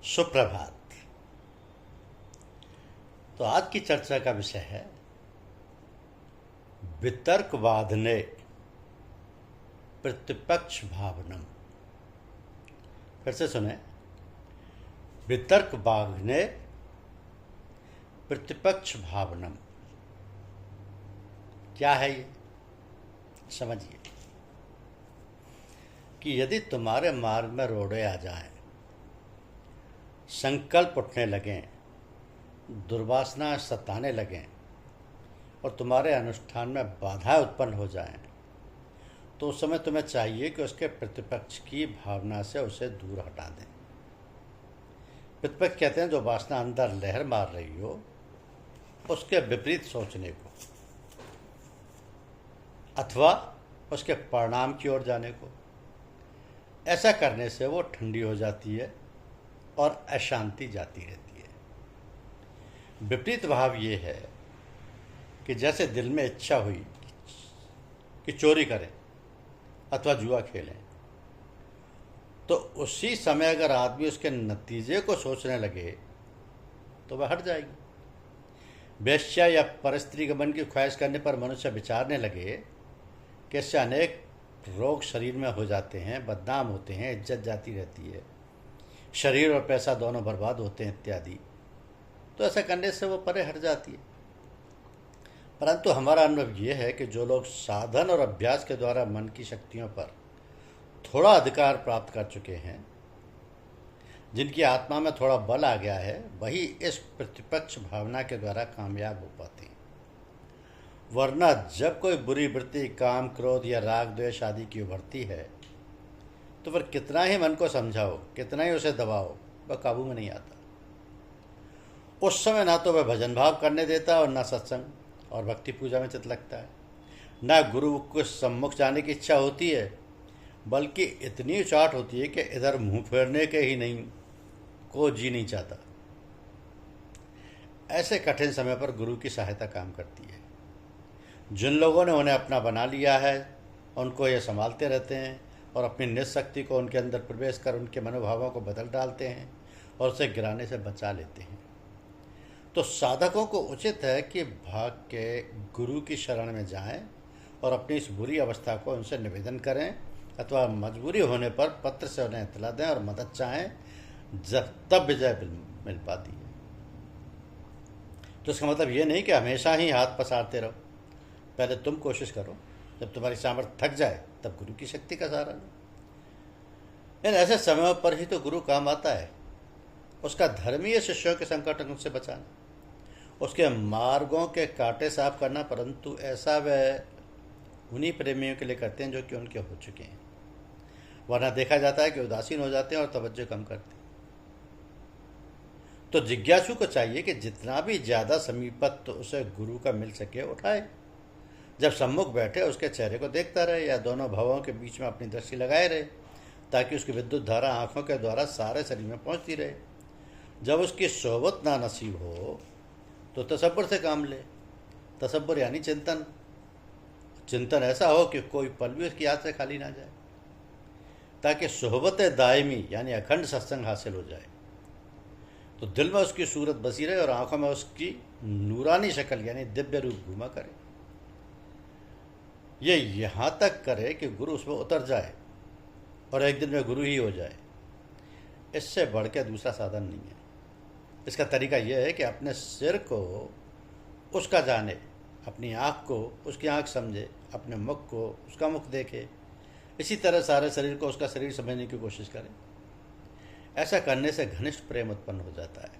सुप्रभात। तो आज की चर्चा का विषय है वितर्कवाद ने प्रतिपक्ष भावनम। फिर से सुने, वितर्कवाद ने प्रतिपक्ष भावनम। क्या है ये? समझिए कि यदि तुम्हारे मार्ग में रोड़े आ जाएं, संकल्प उठने लगें, दुर्वासना सताने लगें और तुम्हारे अनुष्ठान में बाधाएं उत्पन्न हो जाएं, तो उस समय तुम्हें चाहिए कि उसके प्रतिपक्ष की भावना से उसे दूर हटा दें। प्रतिपक्ष कहते हैं जो वासना अंदर लहर मार रही हो उसके विपरीत सोचने को अथवा उसके परिणाम की ओर जाने को। ऐसा करने से वो ठंडी हो जाती है और अशांति जाती रहती है। विपरीत भाव ये है कि जैसे दिल में इच्छा हुई कि चोरी करें अथवा जुआ खेलें, तो उसी समय अगर आदमी उसके नतीजे को सोचने लगे तो वह हट जाएगी। वेश्या या परस्त्री गमन की ख्वाहिश करने पर मनुष्य विचारने लगे कि इससे अनेक रोग शरीर में हो जाते हैं, बदनाम होते हैं, इज्जत जाती रहती है, शरीर और पैसा दोनों बर्बाद होते हैं इत्यादि, तो ऐसा करने से वो परे हट जाती है। परंतु हमारा अनुभव ये है कि जो लोग साधन और अभ्यास के द्वारा मन की शक्तियों पर थोड़ा अधिकार प्राप्त कर चुके हैं, जिनकी आत्मा में थोड़ा बल आ गया है, वही इस प्रतिपक्ष भावना के द्वारा कामयाब हो पाते हैं। वरना जब कोई बुरी वृत्ति काम, क्रोध या राग, द्वेष आदि की उभरती है तो फिर कितना ही मन को समझाओ, कितना ही उसे दबाओ, वह काबू में नहीं आता। उस समय ना तो वह भजन भाव करने देता और ना सत्संग और भक्ति पूजा में चित लगता है, ना गुरु को सम्मुख जाने की इच्छा होती है, बल्कि इतनी उचाट होती है कि इधर मुंह फेरने के ही नहीं को जी नहीं चाहता। ऐसे कठिन समय पर गुरु की सहायता काम करती है। जिन लोगों ने उन्हें अपना बना लिया है उनको ये संभालते रहते हैं और अपनी निशक्ति को उनके अंदर प्रवेश कर उनके मनोभावों को बदल डालते हैं और उसे गिराने से बचा लेते हैं। तो साधकों को उचित है कि भाग के गुरु की शरण में जाएं और अपनी इस बुरी अवस्था को उनसे निवेदन करें अथवा मजबूरी होने पर पत्र से उन्हें इतला दें और मदद चाहें, जब तब विजय मिल पाती है। तो इसका मतलब ये नहीं कि हमेशा ही हाथ पसारते रहो। पहले तुम कोशिश करो, जब तुम्हारी सामर्थ्य थक जाए तब गुरु की शक्ति का सहारा लो। इन ऐसे समयों पर ही तो गुरु काम आता है। उसका धर्मीय शिष्यों के संकटों से बचाना, उसके मार्गों के कांटे साफ करना, परंतु ऐसा वह उन्हीं प्रेमियों के लिए करते हैं जो कि उनके हो चुके हैं। वरना देखा जाता है कि उदासीन हो जाते हैं और तवज्जो कम करते हैं। तो जिज्ञासु को चाहिए कि जितना भी ज़्यादा समीपत्व उसे गुरु का मिल सके उठाए। जब सम्मुख बैठे उसके चेहरे को देखता रहे या दोनों भवों के बीच में अपनी दृष्टि लगाए रहे, ताकि उसकी विद्युत धारा आँखों के द्वारा सारे शरीर में पहुँचती रहे। जब उसकी सोबत ना नसीब हो तो तसब्बुर से काम ले। तसब्बुर यानी चिंतन। चिंतन ऐसा हो कि कोई पल भी उसकी याद से खाली ना जाए, ताकि सोहबत दायमी यानी अखंड सत्संग हासिल हो जाए। तो दिल में उसकी सूरत बसी रहे और आँखों में उसकी नूरानी शक्ल यानी दिव्य रूप घूमा करे। ये यहाँ तक करे कि गुरु उसमें उतर जाए और एक दिन में गुरु ही हो जाए। इससे बढ़ के दूसरा साधन नहीं है। इसका तरीका यह है कि अपने सिर को उसका जाने, अपनी आँख को उसकी आँख समझे, अपने मुख को उसका मुख देखे, इसी तरह सारे शरीर को उसका शरीर समझने की कोशिश करें। ऐसा करने से घनिष्ठ प्रेम उत्पन्न हो जाता है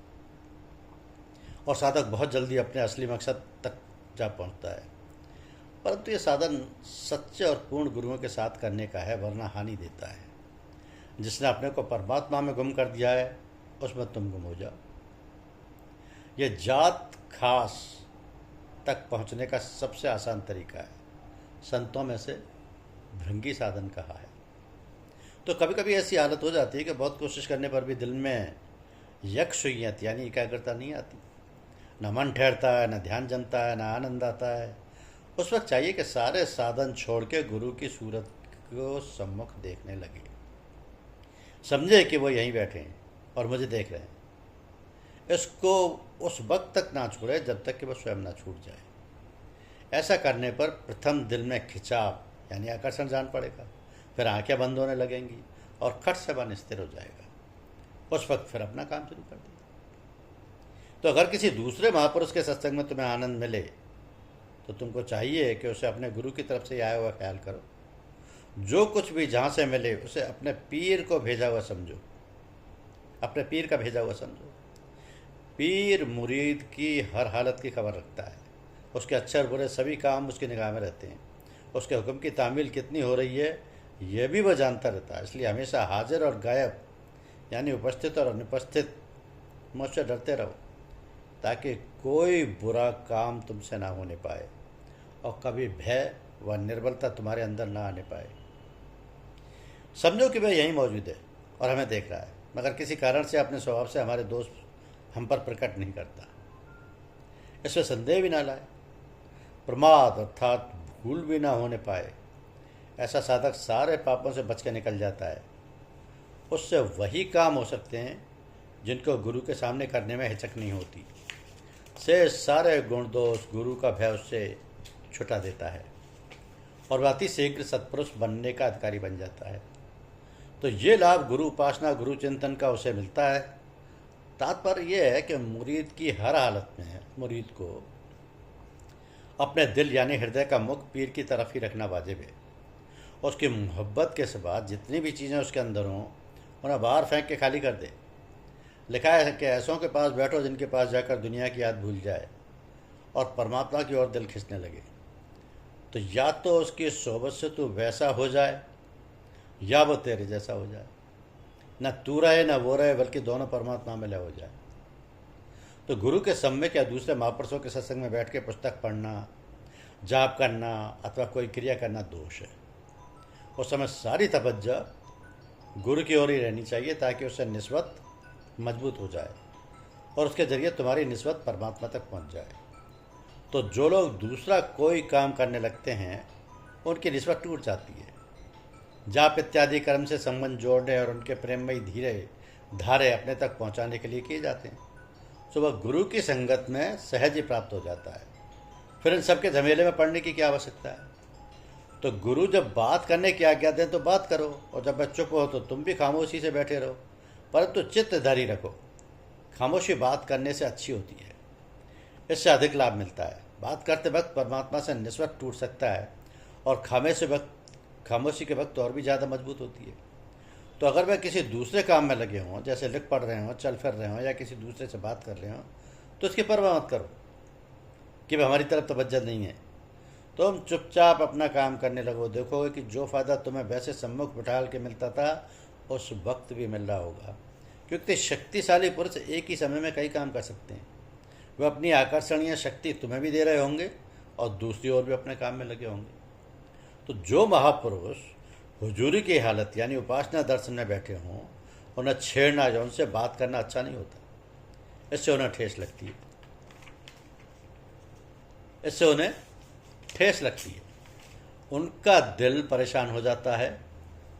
और साधक बहुत जल्दी अपने असली मकसद तक जा पहुँचता है। परंतु ये साधन सच्चे और पूर्ण गुरुओं के साथ करने का है, वरना हानि देता है। जिसने अपने को परमात्मा में गुम कर दिया है उसमें तुम गुम हो जाओ। ये जात खास तक पहुंचने का सबसे आसान तरीका है। संतों में से भृंगी साधन कहा है। तो कभी कभी ऐसी हालत हो जाती है कि बहुत कोशिश करने पर भी दिल में यक्षुयत यानी एकाग्रता नहीं आती, न मन ठहरता है, न ध्यान जमता है, न आनंद आता है। उस वक्त चाहिए कि सारे साधन छोड़ के गुरु की सूरत को सम्मुख देखने लगे। समझे कि वो यहीं बैठे हैं, और मुझे देख रहे हैं, इसको उस वक्त तक ना छोड़े जब तक कि वह स्वयं ना छूट जाए। ऐसा करने पर प्रथम दिल में खिंचाव यानी आकर्षण जान पड़ेगा, फिर आंखें बंद होने लगेंगी और खट से मन स्थिर हो जाएगा। उस वक्त फिर अपना काम शुरू कर देगा। तो अगर किसी दूसरे महापुरुष के सत्संग में तुम्हें आनंद मिले तो तुमको चाहिए कि उसे अपने गुरु की तरफ से आया हुआ ख्याल करो। जो कुछ भी जहाँ से मिले उसे अपने पीर को भेजा हुआ समझो, अपने पीर का भेजा हुआ समझो। पीर मुरीद की हर हालत की खबर रखता है, उसके अच्छे और बुरे सभी काम उसकी निगाह में रहते हैं, उसके हुक्म की तामील कितनी हो रही है यह भी वह जानता रहता है। इसलिए हमेशा हाजिर और गायब यानी उपस्थित और अनुपस्थित मुझसे डरते रहो, ताकि कोई बुरा काम तुमसे ना होने पाए और कभी भय व निर्बलता तुम्हारे अंदर ना आने पाए। समझो कि वह यहीं मौजूद है और हमें देख रहा है, मगर किसी कारण से अपने स्वभाव से हमारे दोस्त हम पर प्रकट नहीं करता। इसमें संदेह भी ना लाए। प्रमाद अर्थात भूल भी ना होने पाए, ऐसा साधक सारे पापों से बच के निकल जाता है। उससे वही काम हो सकते हैं जिनको गुरु के सामने करने में हिचक नहीं होती। से सारे गुण दोष गुरु का भय उससे छुटा देता है और वह अति शीघ्र सत्पुरुष बनने का अधिकारी बन जाता है। तो ये लाभ गुरु उपासना गुरु चिंतन का उसे मिलता है। तात्पर्य यह है कि मुरीद की हर हालत में मुरीद को अपने दिल यानी हृदय का मुख पीर की तरफ ही रखना वाजिब है। उसकी मोहब्बत के सिवा जितनी भी चीज़ें उसके अंदर हों उन्हें बाहर फेंक के खाली कर दे। लिखा है कि ऐसों के पास बैठो जिनके पास जाकर दुनिया की याद भूल जाए और परमात्मा की ओर दिल खींचने लगे। तो या तो उसकी सोबत से तू वैसा हो जाए या वो तेरे जैसा हो जाए। न तू रहे न वो रहे, बल्कि दोनों परमात्मा में लय हो जाए। तो गुरु के सम्यक या दूसरे महापुरुषों के सत्संग में बैठ के पुस्तक पढ़ना, जाप करना अथवा कोई क्रिया करना दोष है। उस समय सारी तवज्जो गुरु की ओर ही रहनी चाहिए, ताकि उससे निस्बत मजबूत हो जाए और उसके जरिए तुम्हारी निस्बत परमात्मा तक पहुंच जाए। तो जो लोग दूसरा कोई काम करने लगते हैं उनकी निस्बत टूट जाती है। जाप इत्यादि कर्म से संबंध जोड़ने और उनके प्रेममयी धीरे धारे अपने तक पहुंचाने के लिए किए जाते हैं। तो वह गुरु की संगत में सहज ही प्राप्त हो जाता है। फिर इन सबके झमेले में पड़ने की क्या आवश्यकता है। तो गुरु जब बात करने की आज्ञा दें तो बात करो, और जब वह चुप हो तो तुम भी खामोशी से बैठे रहो, परंतु चित्त धरी रखो। खामोशी बात करने से अच्छी होती है, इससे अधिक लाभ मिलता है। बात करते वक्त परमात्मा से निस्बत टूट सकता है और खामोशी के वक्त और भी ज़्यादा मजबूत होती है। तो अगर वह किसी दूसरे काम में लगे हों, जैसे लिख पढ़ रहे हों, चल फिर रहे हों या किसी दूसरे से बात कर रहे हों, तो उसकी परवाह मत करो कि वह हमारी तरफ तवज्जो नहीं है। तुम चुपचाप अपना काम करने लगो। देखोगे कि जो फ़ायदा तुम्हें वैसे सम्मुख बिठाल के मिलता था उस वक्त भी मिल रहा होगा, क्योंकि शक्तिशाली पुरुष एक ही समय में कई काम कर सकते हैं। वह अपनी आकर्षणीय शक्ति तुम्हें भी दे रहे होंगे और दूसरी ओर भी अपने काम में लगे होंगे। तो जो महापुरुष हुजूरी की हालत यानी उपासना दर्शन में बैठे हों, उन्हें छेड़ना या उनसे बात करना अच्छा नहीं होता। इससे उन्हें ठेस लगती है, उनका दिल परेशान हो जाता है।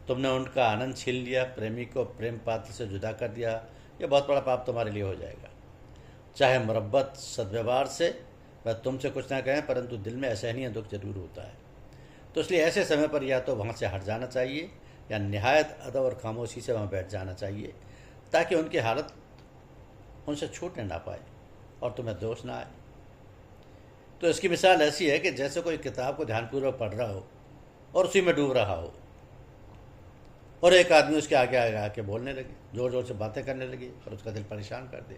तुमने उनका आनंद छीन लिया, प्रेमी को प्रेम पात्र से जुदा कर दिया। यह बहुत बड़ा पाप तुम्हारे लिए हो जाएगा। चाहे मुरब्बत सद्व्यवहार से वह तुमसे कुछ ना कहें, परंतु दिल में असहनीय दुख जरूर होता है। तो इसलिए ऐसे समय पर या तो वहाँ से हट जाना चाहिए या निहायत अदब और खामोशी से वहाँ बैठ जाना चाहिए, ताकि उनकी हालत उनसे छूटने ना पाए और तुम्हें दोष ना आए। तो इसकी मिसाल ऐसी है कि जैसे कोई किताब को ध्यानपूर्वक पढ़ रहा हो और उसी में डूब रहा हो, और एक आदमी उसके आगे आके बोलने लगे, जोर जोर से बातें करने लगे और उसका दिल परेशान कर दे।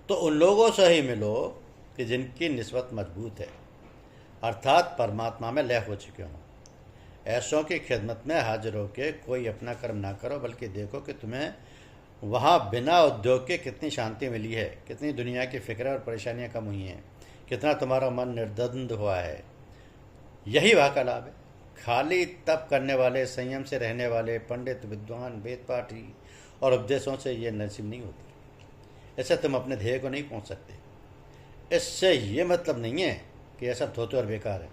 तो उन लोगों से ही मिलो कि जिनकी निस्बत मजबूत है, अर्थात परमात्मा में लय हो चुके हों। ऐसों की खिदमत में हाजिर होकर कोई अपना कर्म ना करो, बल्कि देखो कि तुम्हें वहाँ बिना उद्योग के कितनी शांति मिली है, कितनी दुनिया की फिक्र और परेशानियाँ कम हुई हैं, कितना तुम्हारा मन निर्द्वंद हुआ है। यही वहाँ का लाभ है। खाली तप करने वाले, संयम से रहने वाले पंडित, विद्वान, वेद पाठी और उपदेशों से ये नसीब नहीं होती। इससे तुम अपने ध्येय को नहीं पहुँच सकते। इससे ये मतलब नहीं है कि यह सब धोते और बेकार है,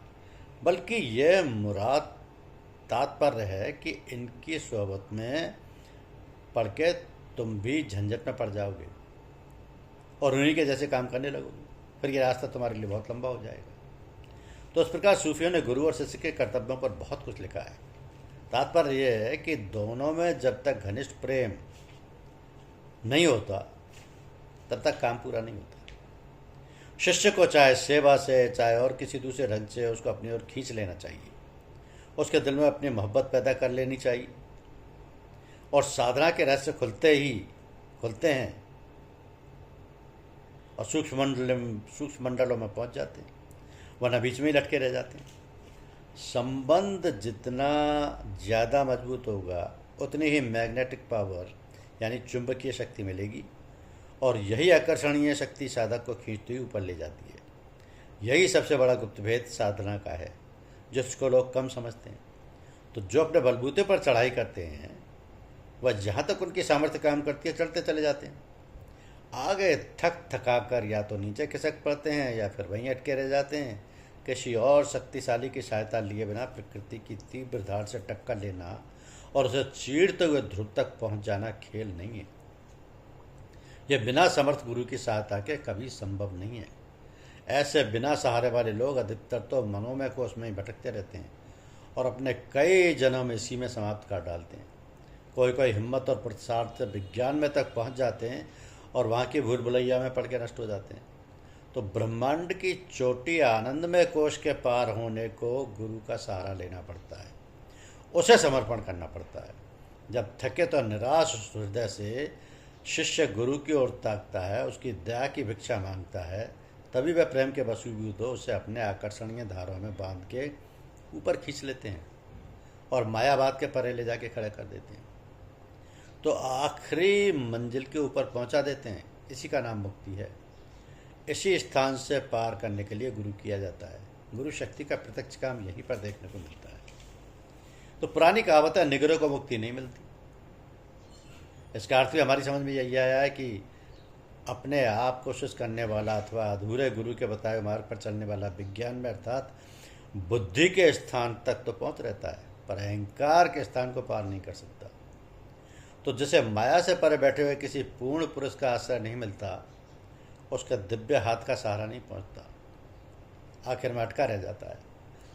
बल्कि यह मुराद तात्पर्य है कि इनकी सोहबत में पढ़ के तुम भी झंझट में पड़ जाओगे और उन्हीं के जैसे काम करने लगोगे, फिर ये रास्ता तुम्हारे लिए बहुत लंबा हो जाएगा। तो इस प्रकार सूफियों ने गुरु और शिष्य के कर्तव्यों पर बहुत कुछ लिखा है। तात्पर्य यह है कि दोनों में जब तक घनिष्ठ प्रेम नहीं होता तब तक काम पूरा नहीं होता। शिष्य को चाहे सेवा से चाहे और किसी दूसरे ढंग से उसको अपनी ओर खींच लेना चाहिए, उसके दिल में अपनी मोहब्बत पैदा कर लेनी चाहिए, और साधना के रहस्य खुलते हैं और सूक्ष्म मंडलों में पहुंच जाते हैं, वरना बीच में ही लटके रह जाते हैं। संबंध जितना ज़्यादा मजबूत होगा उतनी ही मैग्नेटिक पावर यानी चुंबकीय शक्ति मिलेगी, और यही आकर्षणीय शक्ति साधक को खींचती हुई ऊपर ले जाती है। यही सबसे बड़ा गुप्त भेद साधना का है, जिसको लोग कम समझते हैं। तो जो अपने बलबूते पर चढ़ाई करते हैं वह जहाँ तक उनकी सामर्थ्य काम करती है चढ़ते चले जाते हैं। आगे थका कर या तो नीचे खिसक पड़ते हैं या फिर वहीं अटके रह जाते हैं। किसी और शक्तिशाली की सहायता लिए बिना प्रकृति की तीव्र धार से टक्कर लेना और उसे चीरते हुए ध्रुव तक पहुंच जाना खेल नहीं है। यह बिना समर्थ गुरु की सहायता के कभी संभव नहीं है। ऐसे बिना सहारे वाले लोग अधिकतर तो मनोमय कोष में ही भटकते रहते हैं और अपने कई जन्म इसी में समाप्त कर डालते हैं। कोई हिम्मत और पुरुषार्थ से विज्ञान में तक पहुंच जाते हैं और वहाँ की भूल भुलैया में पड़ के नष्ट हो जाते हैं। तो ब्रह्मांड की चोटी आनंदमय कोश के पार होने को गुरु का सहारा लेना पड़ता है, उसे समर्पण करना पड़ता है। जब थके तो निराश हृदय से शिष्य गुरु की ओर ताकता है, उसकी दया की भिक्षा मांगता है, तभी वह प्रेम के वशीभूत हो उसे अपने आकर्षणीय धारों में बांध के ऊपर खींच लेते हैं और मायावाद के परे ले जाके खड़े कर देते हैं। तो आखिरी मंजिल के ऊपर पहुंचा देते हैं। इसी का नाम मुक्ति है। इसी स्थान से पार करने के लिए गुरु किया जाता है। गुरु शक्ति का प्रत्यक्ष काम यहीं पर देखने को मिलता है। तो पुरानी कहावत है, निगरों को मुक्ति नहीं मिलती। इसका अर्थ भी हमारी समझ में यही आया है कि अपने आप कोशिश करने वाला अथवा अधूरे गुरु के बताए मार्ग पर चलने वाला विज्ञान में अर्थात बुद्धि के स्थान तक तो पहुंच रहता है, पर अहंकार के स्थान को पार नहीं कर सकता। तो जिसे माया से परे बैठे हुए किसी पूर्ण पुरुष का आश्रय नहीं मिलता, उसका दिव्य हाथ का सहारा नहीं पहुंचता, आखिर में अटका रह जाता है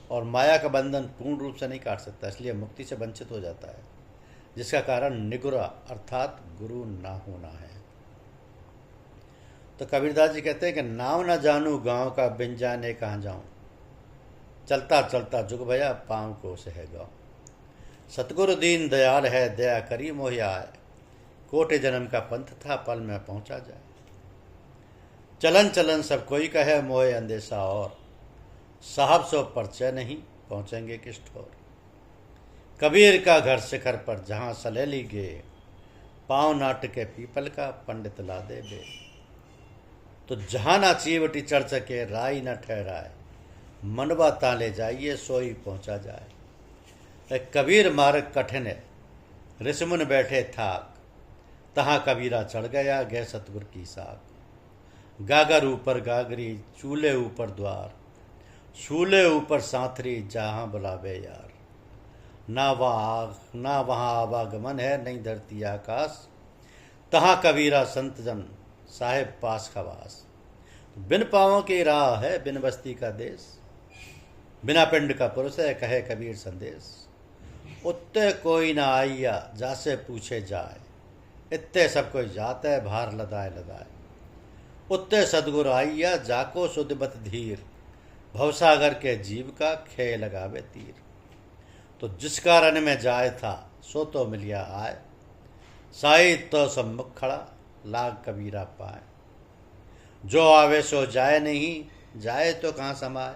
और माया का बंधन पूर्ण रूप से नहीं काट सकता, इसलिए मुक्ति से वंचित हो जाता है, जिसका कारण निगुरा अर्थात गुरु ना होना है। तो कबीरदास जी कहते हैं कि नाम न जानू गांव का, बिन जाने कहाँ जाऊं, चलता चलता जुग भया पाँव को से है गाँव। सतगुरु दीन दयाल है, दया करी मोहि आए, कोटि जन्म का पंथ था पल में पहुंचा जाए। चलन चलन सब कोई कहे, मोहे अंदेशा और, साहब सो परिचय नहीं पहुंचेंगे किस ठोर। कबीर का घर शिखर पर जहाँ सलेली गे, पाँव नाट के पीपल का पंडित ला दे बे। तो जहाँ ना चीवटी चढ़ सके, राई न ठहराए, मनवा ताले जाइए सोई पहुंचा जाए। कबीर मार्ग कठिन है, ऋषिमुन बैठे थाक, तहाँ कबीरा चढ़ गया गए सतगुर की साख। गागर ऊपर गागरी, चूल्हे ऊपर द्वार, चूल्हे ऊपर सांथरी, जहाँ बुलावे यार। ना वहाँ आवागमन है, नहीं धरती आकाश, तहाँ कबीरा संत जन साहेब पास खवास। बिन पाँवों की राह है, बिन बस्ती का देश, बिना पिंड का पुरुष है, कहे कबीर संदेश। उत्ते कोई ना आइया, जासे पूछे जाए, इत्ते सब कोई जाते है, भार लदाए लदाए। उत्ते सदगुरु आइया, जाको सुधबत धीर, भवसागर के जीव का खे लगावे तीर। तो जिस कारण में जाए था, सो तो मिलिया आए, साई तो सम्मुख खड़ा, लाग कबीरा पाए। जो आवे सो जाए नहीं, जाए तो कहाँ समाए,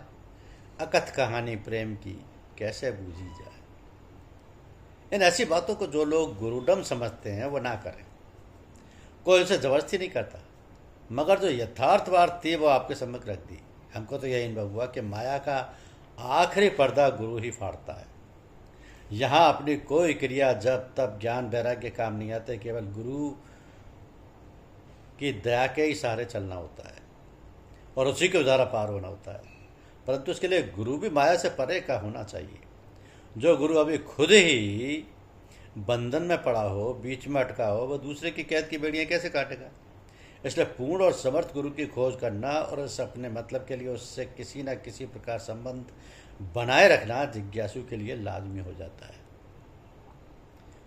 अकथ कहानी प्रेम की कैसे बूझी जाए। इन ऐसी बातों को जो लोग गुरुडम समझते हैं वो ना करें। कोई उसे जबरदस्ती नहीं करता, मगर जो यथार्थ बात थी वो आपके सम्मुख रख दी। हमको तो यही अनुभव हुआ कि माया का आखिरी पर्दा गुरु ही फाड़ता है। यहाँ अपनी कोई क्रिया जब तब ज्ञान वैराग्य काम नहीं आते, केवल गुरु की दया के ही सहारे चलना होता है और उसी के द्वारा पार होना होता है। परंतु उसके लिए गुरु भी माया से परे का होना चाहिए। जो गुरु अभी खुद ही बंधन में पड़ा हो, बीच में अटका हो, वह दूसरे की कैद की बेड़ियां कैसे काटेगा। इसलिए पूर्ण और समर्थ गुरु की खोज करना और उस अपने मतलब के लिए उससे किसी न किसी प्रकार संबंध बनाए रखना जिज्ञासु के लिए लाजमी हो जाता है।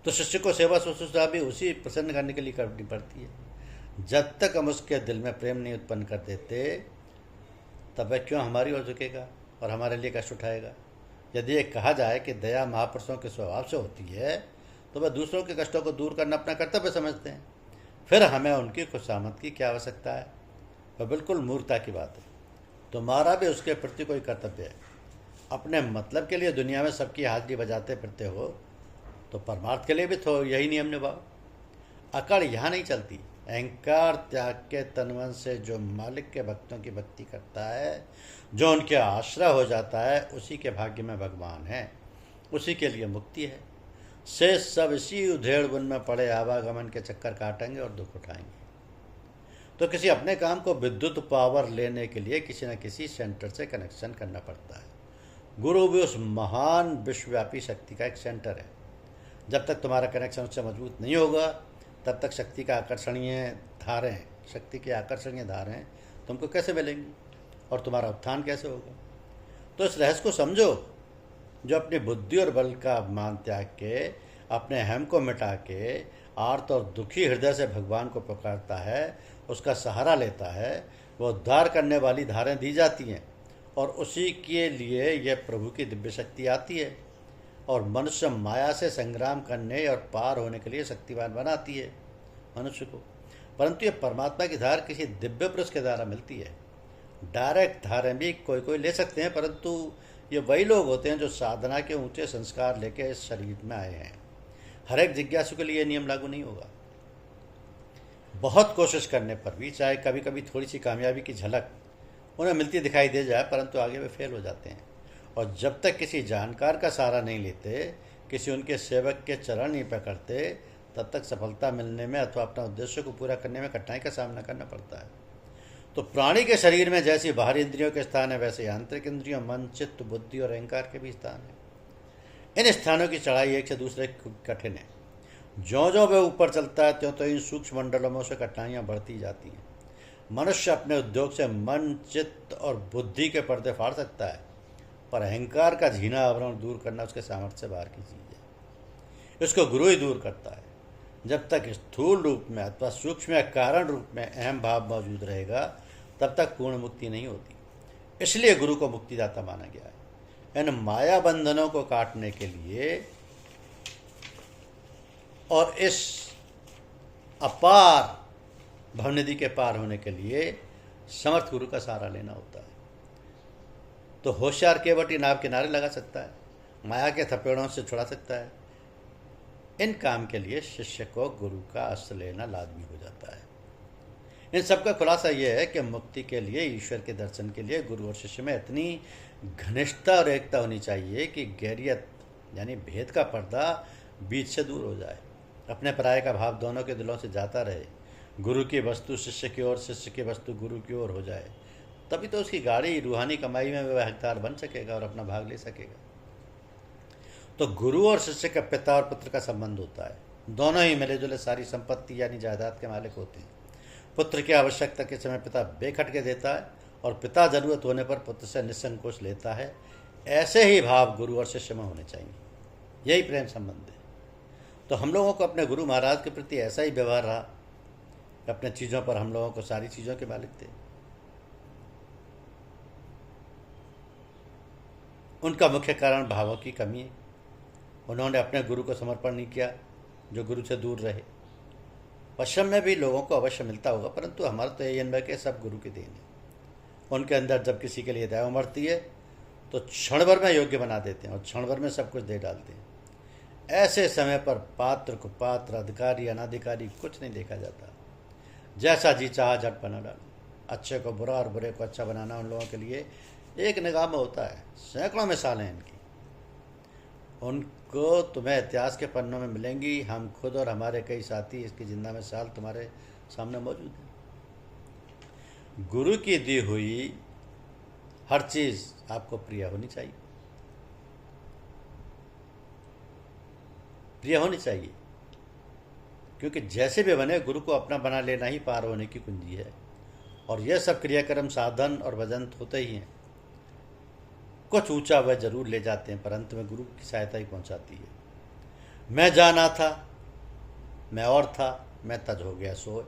तो शिष्य को सेवा शुश्रूषा भी उसी प्रसन्न करने के लिए करनी पड़ती है। जब तक हम उसके दिल में प्रेम नहीं उत्पन्न कर देते, तब वह क्यों हमारी ओर झुकेगा और हमारे लिए कष्ट उठाएगा। यदि ये कहा जाए कि दया महापुरुषों के स्वभाव से होती है, तो वह दूसरों के कष्टों को दूर करना अपना कर्तव्य समझते हैं। फिर हमें उनकी खुशामद की क्या आवश्यकता है। वह बिल्कुल मूर्खता की बात है। तुम्हारा भी उसके प्रति कोई कर्तव्य है। अपने मतलब के लिए दुनिया में सबकी हाजिरी बजाते फिरते हो, तो परमार्थ के लिए भी तो यही नियम निभाओ। अकड़ यहाँ नहीं चलती। अहंकार त्याग के तनवन से जो मालिक के भक्तों की भक्ति करता है, जो उनके आश्रय हो जाता है, उसी के भाग्य में भगवान है, उसी के लिए मुक्ति है। से सब इसी उधेड़ बुन में पड़े आवागमन के चक्कर काटेंगे और दुख उठाएंगे। तो किसी अपने काम को विद्युत पावर लेने के लिए किसी न किसी सेंटर से कनेक्शन करना पड़ता है। गुरु भी उस महान विश्वव्यापी शक्ति का एक सेंटर है। जब तक तुम्हारा कनेक्शन उससे मजबूत नहीं होगा, तब तक शक्ति की आकर्षणीय धारें तुमको कैसे मिलेंगी और तुम्हारा उत्थान कैसे होगा। तो इस रहस्य को समझो। जो अपनी बुद्धि और बल का मान त्याग के, अपने अहम को मिटा के आर्त और दुखी हृदय से भगवान को पुकारता है, उसका सहारा लेता है, वो उद्धार करने वाली धारें दी जाती हैं और उसी के लिए यह प्रभु की दिव्य शक्ति आती है और मनुष्य माया से संग्राम करने और पार होने के लिए शक्तिवान बनाती है मनुष्य को। परंतु ये परमात्मा की धार किसी दिव्य पुरुष के द्वारा मिलती है। डायरेक्ट धारें भी कोई कोई ले सकते हैं, परंतु ये वही लोग होते हैं जो साधना के ऊंचे संस्कार लेके इस शरीर में आए हैं। हर एक जिज्ञासु के लिए ये नियम लागू नहीं होगा। बहुत कोशिश करने पर भी, चाहे कभी कभी थोड़ी सी कामयाबी की झलक उन्हें मिलती दिखाई दे जाए, परंतु आगे वे फेल हो जाते हैं। और जब तक किसी जानकार का सहारा नहीं लेते, किसी उनके सेवक के चरण नहीं पकड़ते, तब तक सफलता मिलने में अथवा अपना उद्देश्य को पूरा करने में कठिनाई का सामना करना पड़ता है। तो प्राणी के शरीर में जैसी बाहरी इंद्रियों के स्थान है, वैसे आंतरिक इंद्रियों, मन, चित्त, बुद्धि और अहंकार के भी स्थान है। इन स्थानों की चढ़ाई एक से दूसरे कठिन है। ज्यों ज्यों वे ऊपर चलता है, त्यों तो इन सूक्ष्म मंडलों में से कठिनाइयाँ बढ़ती जाती हैं। मनुष्य अपने उद्योग से मन, चित्त और बुद्धि के पर्दे फाड़ सकता है, पर अहंकार का झीना आवरण दूर करना उसके सामर्थ्य से बाहर की चीज़ है। इसको गुरु ही दूर करता है। जब तक स्थूल रूप में अथवा सूक्ष्म या कारण रूप में अहम भाव मौजूद रहेगा, तब तक पूर्ण मुक्ति नहीं होती। इसलिए गुरु को मुक्तिदाता माना गया है। इन माया बंधनों को काटने के लिए और इस अपार भवनिधि के पार होने के लिए समर्थ गुरु का सहारा लेना होता है। तो होशियार केवट नाव किनारे लगा सकता है, माया के थपेड़ों से छुड़ा सकता है। इन काम के लिए शिष्य को गुरु का आश्रय लेना लाजमी हो जाता है। इन सब का खुलासा यह है कि मुक्ति के लिए, ईश्वर के दर्शन के लिए गुरु और शिष्य में इतनी घनिष्ठता और एकता होनी चाहिए कि गैरियत यानी भेद का पर्दा बीच से दूर हो जाए। अपने पराये का भाव दोनों के दिलों से जाता रहे। गुरु की वस्तु शिष्य की ओर, शिष्य की वस्तु गुरु की ओर हो जाए, तभी तो उसकी गाड़ी रूहानी कमाई में वह हकदार बन सकेगा और अपना भाग ले सकेगा। तो गुरु और शिष्य का पिता और पुत्र का संबंध होता है। दोनों ही मिले जुले सारी संपत्ति यानी जायदाद के मालिक होते हैं। पुत्र की आवश्यकता के समय पिता बेखटके देता है और पिता जरूरत होने पर पुत्र से निसंकोच लेता है। ऐसे ही भाव गुरु और शिष्य में होने चाहिए। यही प्रेम संबंध है। तो हम लोगों को अपने गुरु महाराज के प्रति ऐसा ही व्यवहार रहा। अपने चीज़ों पर हम लोगों को सारी चीज़ों के मालिक थे। उनका मुख्य कारण भावों की कमी है। उन्होंने अपने गुरु को समर्पण नहीं किया, जो गुरु से दूर रहे। पश्चिम में भी लोगों को अवश्य मिलता होगा, परंतु हमारा तो यही अनुभव है सब गुरु की देन है। उनके अंदर जब किसी के लिए दया उमड़ती है तो क्षण भर में योग्य बना देते हैं और क्षण भर में सब कुछ दे डालते हैं। ऐसे समय पर पात्र को पात्र, अधिकारी अनाधिकारी कुछ नहीं देखा जाता। जैसा जी चाहा झट बना डालो। अच्छे को बुरा और बुरे को अच्छा बनाना उन लोगों के लिए एक निगाह में होता है। सैकड़ों मिसालें हैं इनकी। उनको तुम्हें इतिहास के पन्नों में मिलेंगी। हम खुद और हमारे कई साथी इसकी जिंदा मिसाल तुम्हारे सामने मौजूद है। गुरु की दी हुई हर चीज़ आपको प्रिय होनी चाहिए। प्रिय होनी चाहिए, क्योंकि जैसे भी बने गुरु को अपना बना लेना ही पार होने की कुंजी है। और यह सब क्रियाक्रम साधन और भजन होते ही हैं। कुछ ऊंचा वह जरूर ले जाते हैं, पर अंत में गुरु की सहायता ही पहुंचाती है। मैं जाना था, मैं और था, मैं तज हो गया सोए।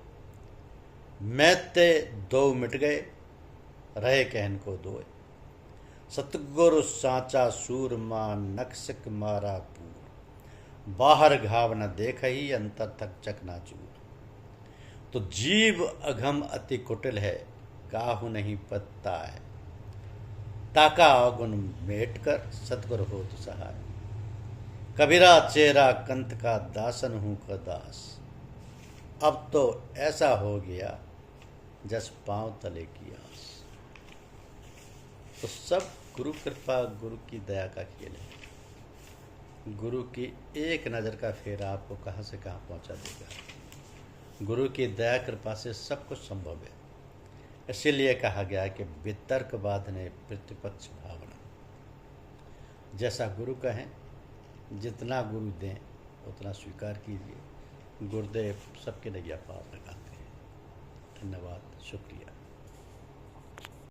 मैं ते दो मिट गए, रहे कहन को दोए। सतगुरु सांचा सूरमा, नक्सक मारा पूर। बाहर घाव न देख ही, अंतर तक चकनाचूर। तो जीव अघम अति कुटिल है, काहू नहीं पत्ता है। ताका अवगुण मेट कर, सतगुरु हो तो सहाय। कबीरा चेहरा कंत का, दासन हूँ का दास। अब तो ऐसा हो गया, जस पांव तले की आस। तो सब गुरु कृपा, गुरु की दया का खेल है। गुरु की एक नज़र का फेरा आपको कहाँ से कहाँ पहुँचा देगा। गुरु की दया कृपा से सब कुछ संभव है। इसीलिए कहा गया कि वितर्क बाधने प्रतिपक्ष भावना। जैसा गुरु कहें, जितना गुरु दें उतना स्वीकार कीजिए। गुरुदेव सबके नैया पार लगाते हैं। धन्यवाद, शुक्रिया।